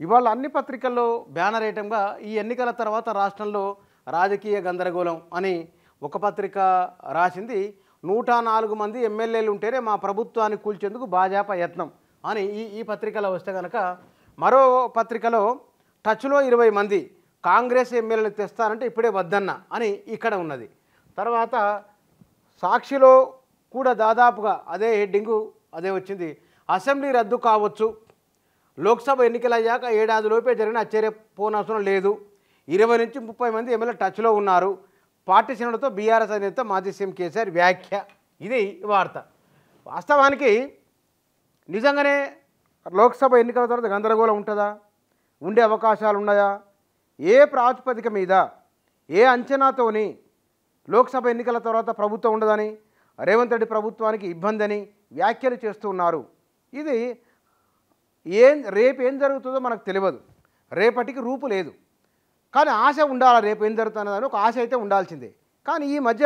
ఇవాళ అన్ని పత్రికల్లో బ్యానర్ ఐటంగా ఈ ఎన్నికల తర్వాత రాష్ట్రంలో రాజకీయ గందరగోళం అని ఒక పత్రిక రాసింది. 104 మంది ఎమ్మెల్యేలు ఉంటేనే మా ప్రభుత్వాన్ని కూల్చేందుకు భాజపా యత్నం అని ఈ పత్రికలో వస్తే కనుక, మరో పత్రికలో టచ్లో 20 మంది కాంగ్రెస్ ఎమ్మెల్యేలు తెస్తారంటే ఇప్పుడే వద్దన్న అని ఇక్కడ ఉన్నది. తర్వాత సాక్షిలో కూడా దాదాపుగా అదే హెడ్డింగు అదే వచ్చింది. అసెంబ్లీ రద్దు కావచ్చు, లోక్సభ ఎన్నికలయ్యాక ఏడాదిలోపే జరిగిన ఆశ్చర్యపోనవసరం లేదు, 20 నుంచి 30 మంది ఎమ్మెల్యే టచ్లో ఉన్నారు, పార్టీ శ్రేణులతో బీఆర్ఎస్ అధినేత మాజీ సీఎం కేసీఆర్ వ్యాఖ్య. ఇది వార్త. వాస్తవానికి నిజంగానే లోక్సభ ఎన్నికల తర్వాత గందరగోళం ఉంటుందా, ఉండే అవకాశాలు ఉన్నాయా, ఏ ప్రాతిపదిక మీద ఏ అంచనాతోని లోక్సభ ఎన్నికల తర్వాత ప్రభుత్వం ఉండదని, రేవంత్ రెడ్డి ప్రభుత్వానికి ఇబ్బంది అని వ్యాఖ్యలు చేస్తూ ఉన్నారు. ఇది రేపు ఏం జరుగుతుందో మనకు తెలియదు, రేపటికి రూపు లేదు. కానీ ఆశ ఉండాలి, రేపు ఏం జరుగుతుందని ఒక ఆశ అయితే ఉండాల్సిందే. కానీ ఈ మధ్య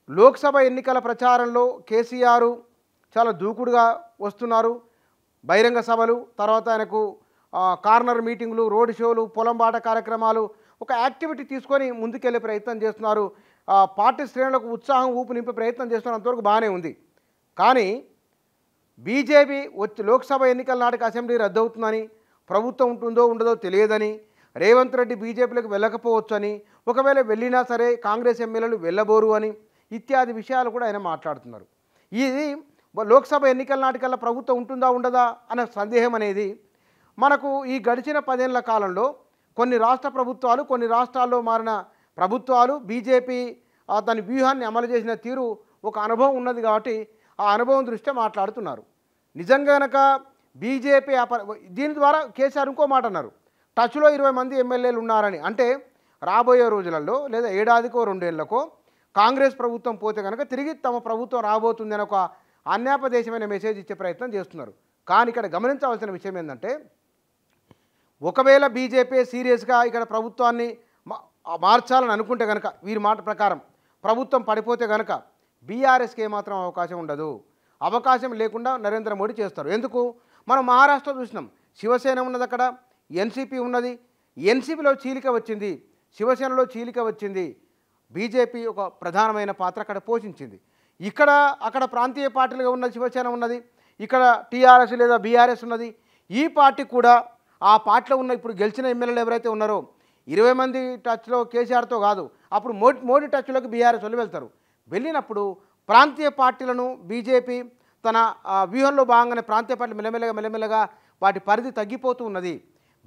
లోక్సభ ఎన్నికల ప్రచారంలో కేసీఆర్ చాలా దూకుడుగా వస్తున్నారు. బహిరంగ సభలు, తర్వాత ఆయనకు కార్నర్ మీటింగులు, రోడ్ షోలు, పొలం బాట కార్యక్రమాలు, ఒక యాక్టివిటీ తీసుకొని ముందుకెళ్ళే ప్రయత్నం చేస్తున్నారు. పార్టీ శ్రేణులకు ఉత్సాహం ఊపు నింపే ప్రయత్నం చేస్తున్నారు. అంతవరకు బాగానే ఉంది. కానీ బీజేపీ లోక్సభ ఎన్నికల నాటికి అసెంబ్లీ రద్దవుతుందని, ప్రభుత్వం ఉంటుందో ఉండదో తెలియదని, రేవంత్ రెడ్డి బీజేపీలోకి వెళ్ళకపోవచ్చు అని, ఒకవేళ వెళ్ళినా సరే కాంగ్రెస్ ఎమ్మెల్యేలు వెళ్ళబోరు అని ఇత్యాది విషయాలు కూడా ఆయన మాట్లాడుతున్నారు. ఇది లోక్సభ ఎన్నికల నాటికల్లా ప్రభుత్వం ఉంటుందా ఉండదా అనే సందేహం అనేది మనకు ఈ గడిచిన 10 ఏళ్ల కాలంలో కొన్ని రాష్ట్ర ప్రభుత్వాలు, కొన్ని రాష్ట్రాల్లో మారిన ప్రభుత్వాలు, బీజేపీ దాని వ్యూహాన్ని అమలు చేసిన తీరు ఒక అనుభవం ఉన్నది. కాబట్టి ఆ అనుభవం దృష్ట్యా మాట్లాడుతున్నారు. నిజంగా కనుక బీజేపీ దీని ద్వారా కేసీఆర్ ఇంకో మాట అన్నారు, టచ్లో 20 మంది ఎమ్మెల్యేలు ఉన్నారని. అంటే రాబోయే రోజులలో లేదా ఏడాదికో 2 ఏళ్లకో కాంగ్రెస్ ప్రభుత్వం పోతే కనుక తిరిగి తమ ప్రభుత్వం రాబోతుంది అని ఒక అన్యాపదేశమైన మెసేజ్ ఇచ్చే ప్రయత్నం చేస్తున్నారు. కానీ ఇక్కడ గమనించవలసిన విషయం ఏంటంటే, ఒకవేళ బీజేపీ సీరియస్గా ఇక్కడ ప్రభుత్వాన్ని మార్చాలని అనుకుంటే కనుక, వీరి మాట ప్రకారం ప్రభుత్వం పడిపోతే కనుక బీఆర్ఎస్కి ఏమాత్రం అవకాశం ఉండదు. అవకాశం లేకుండా నరేంద్ర మోడీ చేస్తారు. ఎందుకు? మనం మహారాష్ట్ర చూసినాం, శివసేన ఉన్నది, అక్కడ ఎన్సీపీ ఉన్నది. ఎన్సీపీలో చీలిక వచ్చింది, శివసేనలో చీలిక వచ్చింది. బీజేపీ ఒక ప్రధానమైన పాత్ర అక్కడ పోషించింది. అక్కడ ప్రాంతీయ పార్టీలుగా ఉన్న శివసేన ఉన్నది, ఇక్కడ టీఆర్ఎస్ లేదా బీఆర్ఎస్ ఉన్నది. ఈ పార్టీ కూడా ఆ పార్టీలో ఉన్న ఇప్పుడు గెలిచిన ఎమ్మెల్యేలు ఎవరైతే ఉన్నారో 20 మంది టచ్లో కేసీఆర్తో కాదు, అప్పుడు మోడీ టచ్లోకి బీఆర్ఎస్ వాళ్ళు వెళ్తారు. వెళ్ళినప్పుడు ప్రాంతీయ పార్టీలను బీజేపీ తన వ్యూహంలో భాగంగానే ప్రాంతీయ పార్టీలు మెల్లమెల్లగా వాటి పరిధి తగ్గిపోతూ ఉన్నది.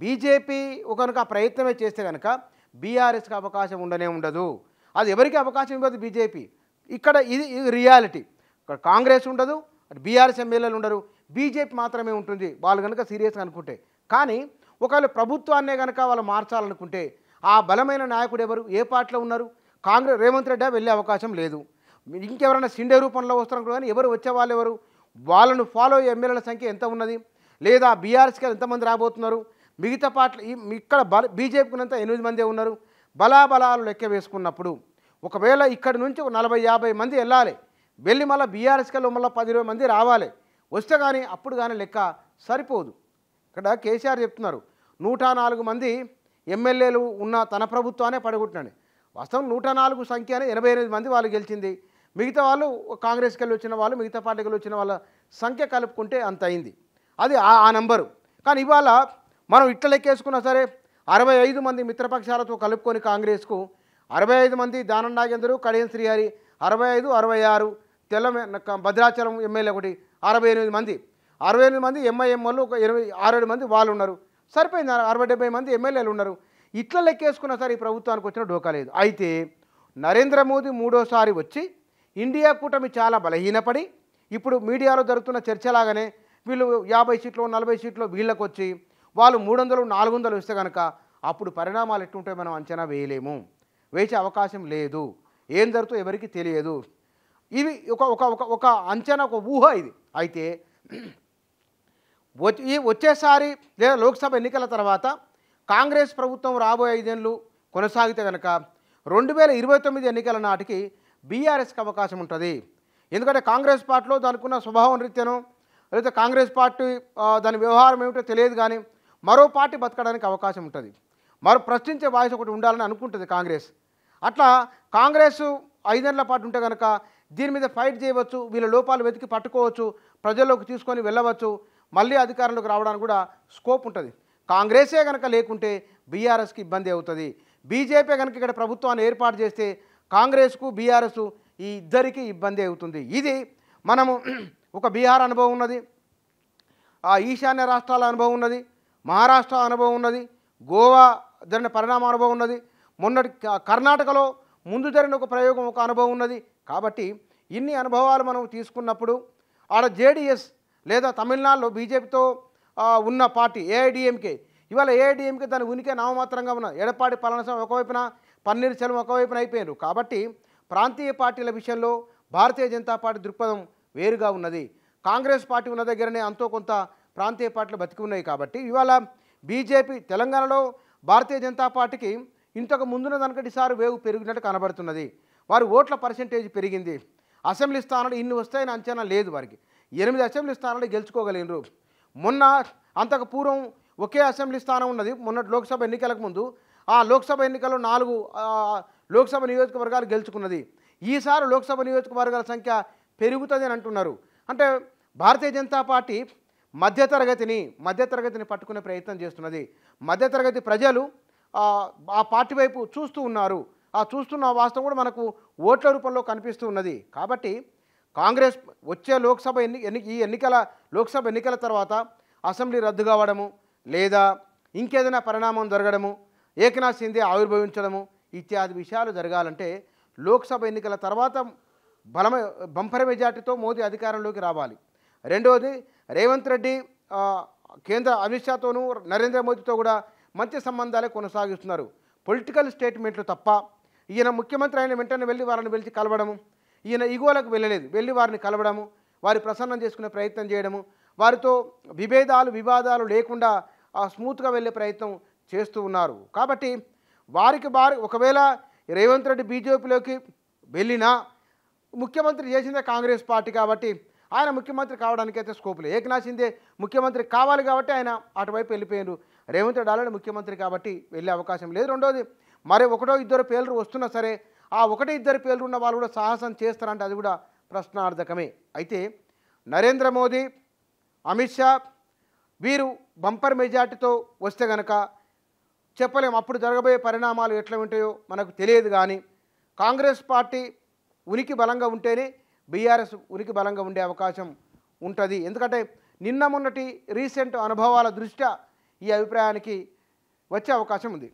బీజేపీ కనుక ఆ ప్రయత్నమే చేస్తే కనుక బీఆర్ఎస్కి అవకాశం ఉండదు. అది ఎవరికి అవకాశం ఇవ్వదు బీజేపీ. ఇక్కడ ఇది రియాలిటీ. ఇక్కడ కాంగ్రెస్ ఉండదు, బీఆర్ఎస్ ఎమ్మెల్యేలు ఉండరు, బీజేపీ మాత్రమే ఉంటుంది వాళ్ళు కనుక సీరియస్గా అనుకుంటే. కానీ ఒకవేళ ప్రభుత్వాన్నే కనుక వాళ్ళు మార్చాలనుకుంటే ఆ బలమైన నాయకుడు ఎవరు, ఏ పార్టీలో ఉన్నారు? కాంగ్రెస్ రేవంత్ రెడ్డి వెళ్ళే అవకాశం లేదు. ఇంకెవరైనా సిండే రూపంలో వస్తారు కానీ ఎవరు వచ్చే వాళ్ళు ఎవరు? వాళ్ళను ఫాలో అయ్యే ఎమ్మెల్యేల సంఖ్య ఎంత ఉన్నది? లేదా బీఆర్ఎస్కి ఎంతమంది రాబోతున్నారు? మిగతా పార్టీలు ఇక్కడ బీజేపీకి 8 మందే ఉన్నారు. బలాబలాలు లెక్క వేసుకున్నప్పుడు ఒకవేళ ఇక్కడి నుంచి 40-50 మంది వెళ్ళాలి, వెళ్ళి మళ్ళీ బీఆర్ఎస్కి మళ్ళీ 10-20 మంది రావాలి, వస్తే కానీ అప్పుడు కానీ లెక్క సరిపోదు. ఇక్కడ కేసీఆర్ చెప్తున్నారు 104 మంది ఎమ్మెల్యేలు ఉన్న తన ప్రభుత్వాన్ని పడగొట్టినాడు. వాస్తవం 104 సంఖ్య అని 88 మంది వాళ్ళు గెలిచింది. మిగతా వాళ్ళు కాంగ్రెస్కి వెళ్ళి వచ్చిన వాళ్ళు, మిగతా పార్టీకి వచ్చిన వాళ్ళ సంఖ్య కలుపుకుంటే అంత అయింది. అది ఆ నెంబరు. కానీ ఇవాళ మనం ఇట్లా లెక్కేసుకున్నా సరే 65 మంది మిత్రపక్షాలతో కలుపుకొని కాంగ్రెస్కు 65 మంది దానం నాగేందరు, కడియం శ్రీహరి 65, 66 భద్రాచలం ఎమ్మెల్యే ఒకటి 68 మంది, 68 మంది ఎంఐఎం వాళ్ళు ఒక 26 మంది వాళ్ళు ఉన్నారు. సరిపోయింది, 60-70 మంది ఎమ్మెల్యేలు ఉన్నారు. ఇట్లా లెక్కేసుకున్నా సరే ఈ ప్రభుత్వానికి వచ్చిన డోకా లేదు. అయితే నరేంద్ర మోదీ 3వ సారి వచ్చి ఇండియా కూటమి చాలా బలహీనపడి ఇప్పుడు మీడియాలో జరుగుతున్న చర్చలాగానే వీళ్ళు 50 సీట్లు 40 సీట్లు వీళ్ళకి వచ్చి వాళ్ళు 300-400 ఇస్తే కనుక అప్పుడు పరిణామాలు ఎట్టుంటాయో మనం అంచనా వేయలేము, వేసే అవకాశం లేదు. ఏం జరుగుతుందో ఎవరికి తెలియదు. ఇవి ఒక అంచనా, ఒక ఊహ ఇది. అయితే వచ్చేసారి లేదా లోక్సభ ఎన్నికల తర్వాత కాంగ్రెస్ ప్రభుత్వం రాబోయే 5 ఏళ్ళు కొనసాగితే కనుక 2029 ఎన్నికల నాటికి బీఆర్ఎస్కి అవకాశం ఉంటుంది. ఎందుకంటే కాంగ్రెస్ పార్టీలో దానికున్న స్వభావం రీత్యానో లేకపోతే కాంగ్రెస్ పార్టీ దాని వ్యవహారం ఏమిటో తెలియదు, కానీ మరో పార్టీ బతకడానికి అవకాశం ఉంటుంది. మరో ప్రశ్నించే వాయిస్ ఒకటి ఉండాలని అనుకుంటుంది కాంగ్రెస్. అట్లా కాంగ్రెస్ 5 ఏళ్ల పాటు ఉంటే కనుక దీని మీద ఫైట్ చేయవచ్చు, వీళ్ళ లోపాలు వెతికి పట్టుకోవచ్చు, ప్రజల్లోకి తీసుకొని వెళ్ళవచ్చు, మళ్ళీ అధికారంలోకి రావడానికి కూడా స్కోప్ ఉంటుంది. కాంగ్రెసే కనుక లేకుంటే బీఆర్ఎస్కి ఇబ్బంది అవుతుంది. బీజేపీ కనుక ఇక్కడ ప్రభుత్వాన్ని ఏర్పాటు చేస్తే కాంగ్రెస్కు బీఆర్ఎస్ ఈ ఇద్దరికీ ఇబ్బంది అవుతుంది. ఇది మనము ఒక బీహార్ అనుభవం ఉన్నది, ఈశాన్య రాష్ట్రాల అనుభవం ఉన్నది, మహారాష్ట్ర అనుభవం ఉన్నది, గోవా జరిగిన పరిణామ అనుభవం ఉన్నది, మొన్నటి కర్ణాటకలో ముందు జరిగిన ఒక ప్రయోగం ఒక అనుభవం ఉన్నది. కాబట్టి ఇన్ని అనుభవాలు మనం తీసుకున్నప్పుడు ఆడ జేడీఎస్ లేదా తమిళనాడులో బీజేపీతో ఉన్న పార్టీ ఏఐడిఎంకే, ఇవాళ ఏఐడిఎంకే దాని ఉనికి నామమాత్రంగా ఉన్నది. ఎడప్పాడి పళనిస్వామి ఒకవైపున, పన్నీర్ సెల్వం ఒకవైపున అయిపోయారు. కాబట్టి ప్రాంతీయ పార్టీల విషయంలో భారతీయ జనతా పార్టీ దృక్పథం వేరుగా ఉన్నది. కాంగ్రెస్ పార్టీ ఉన్న దగ్గరనే అంతో కొంత ప్రాంతీయ పార్టీలు బతికి ఉన్నాయి. కాబట్టి ఇవాళ బీజేపీ తెలంగాణలో భారతీయ జనతా పార్టీకి ఇంతకు ముందున్న దానికంటే ఈసారి వేగు పెరిగినట్టు కనబడుతున్నది. వారి ఓట్ల పర్సెంటేజ్ పెరిగింది. అసెంబ్లీ స్థానాలు ఇన్ని వస్తాయని అంచనా లేదు వారికి. 8 అసెంబ్లీ స్థానాలు గెలుచుకోగలిగినారు. మొన్న అంతకు పూర్వం ఒకే అసెంబ్లీ స్థానం ఉన్నది. మొన్న లోక్సభ ఎన్నికలకు ముందు ఆ లోక్సభ ఎన్నికల్లో 4 లోక్సభ నియోజకవర్గాలు గెలుచుకున్నది. ఈసారి లోక్సభ నియోజకవర్గాల సంఖ్య పెరుగుతుంది అని అంటున్నారు. అంటే భారతీయ జనతా పార్టీ మధ్యతరగతిని పట్టుకునే ప్రయత్నం చేస్తున్నది. మధ్యతరగతి ప్రజలు ఆ పార్టీ వైపు చూస్తూ ఉన్నారు. ఆ చూస్తున్న వాస్తవం కూడా మనకు ఓట్ల రూపంలో కనిపిస్తూ ఉన్నది. కాబట్టి కాంగ్రెస్ వచ్చే లోక్సభ ఎన్నికల తర్వాత అసెంబ్లీ రద్దు కావడము లేదా ఇంకేదైనా పరిణామం జరగడము, ఏకనాథ్ షిండే ఆవిర్భవించడము ఇత్యాది విషయాలు జరగాలంటే లోక్సభ ఎన్నికల తర్వాత బంపర్ మెజార్టీతో మోదీ అధికారంలోకి రావాలి. రెండవది రేవంత్ రెడ్డి కేంద్ర అమిత్ షాతోనూ నరేంద్ర మోదీతో కూడా మంచి సంబంధాలే కొనసాగిస్తున్నారు. పొలిటికల్ స్టేట్మెంట్లు తప్ప ఈయన ముఖ్యమంత్రి అయిన వెంటనే వెళ్ళి వారిని పిలిచి కలవడము, ఈయన ఈగోలకు వెళ్ళలేదు, వెళ్ళి వారిని కలవడము, వారి ప్రసన్నం చేసుకునే ప్రయత్నం చేయడము, వారితో వివాదాలు లేకుండా స్మూత్గా వెళ్ళే ప్రయత్నం చేస్తూ ఉన్నారు. కాబట్టి ఒకవేళ రేవంత్ రెడ్డి బీజేపీలోకి వెళ్ళినా ముఖ్యమంత్రి చేసిందే కాంగ్రెస్ పార్టీ కాబట్టి ఆయన ముఖ్యమంత్రి కావడానికి అయితే స్కోప్ లేదు. ఏకనాథ్ షిండే ముఖ్యమంత్రి కావాలి కాబట్టి ఆయన అటువైపు వెళ్ళిపోయారు. రేవంత్ రెడ్డి ఆల్రెడీ ముఖ్యమంత్రి కాబట్టి వెళ్ళే అవకాశం లేదు. రెండోది మరి 1-2 పేర్లు వస్తున్నా సరే ఆ 1-2 పేర్లు ఉన్న వాళ్ళు కూడా సాహసం చేస్తారంటే అది కూడా ప్రశ్నార్థకమే. అయితే నరేంద్ర మోదీ, అమిత్ షా వీరు బంపర్ మెజార్టీతో వస్తే గనక చెప్పలేం. అప్పుడు జరగబోయే పరిణామాలు ఎట్లా ఉంటాయో మనకు తెలియదు. కానీ కాంగ్రెస్ పార్టీ ఉనికి బలంగా ఉంటేనే బీఆర్ఎస్ ఉనికి బలంగా ఉండే అవకాశం ఉంటుంది. ఎందుకంటే నిన్న మొన్నటి రీసెంట్ అనుభవాల దృష్ట్యా ఈ అభిప్రాయానికి వచ్చే అవకాశం ఉంది.